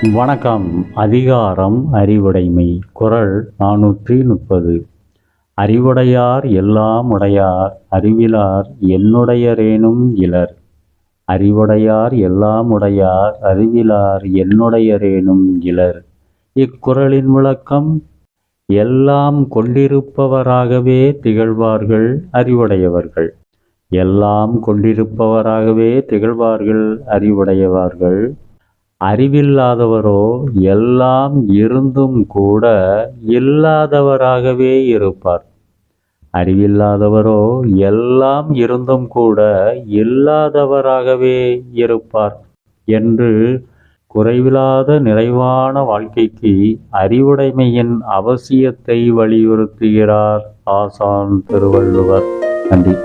வணக்கம். அதிகாரம் அறிவுடைமை. குறள் 430. அறிவுடையார் எல்லாம் உடையார், அறிவிலார் என்னுடையரேனும் இலர். அறிவுடையார் எல்லாம் உடையார், அறிவிலார் என்னுடையரேனும் இலர். இக்குறளின் விளக்கம்: எல்லாம் கொண்டிருப்பவராகவே திகழ்வார்கள் அறிவுடையவர்கள். எல்லாம் கொண்டிருப்பவராகவே திகழ்வார்கள் அறிவுடையவர்கள். அறிவில்லாதவரோ எல்லாம் இருந்தும் கூட இல்லாதவராகவே இருப்பார். அறிவில்லாதவரோ எல்லாம் இருந்தும் கூட இல்லாதவராகவே இருப்பார் என்று குறைவில்லாத நிறைவான வாழ்க்கைக்கு அறிவுடைமையின் அவசியத்தை வலியுறுத்துகிறார் ஆசான் திருவள்ளுவர். நன்றி.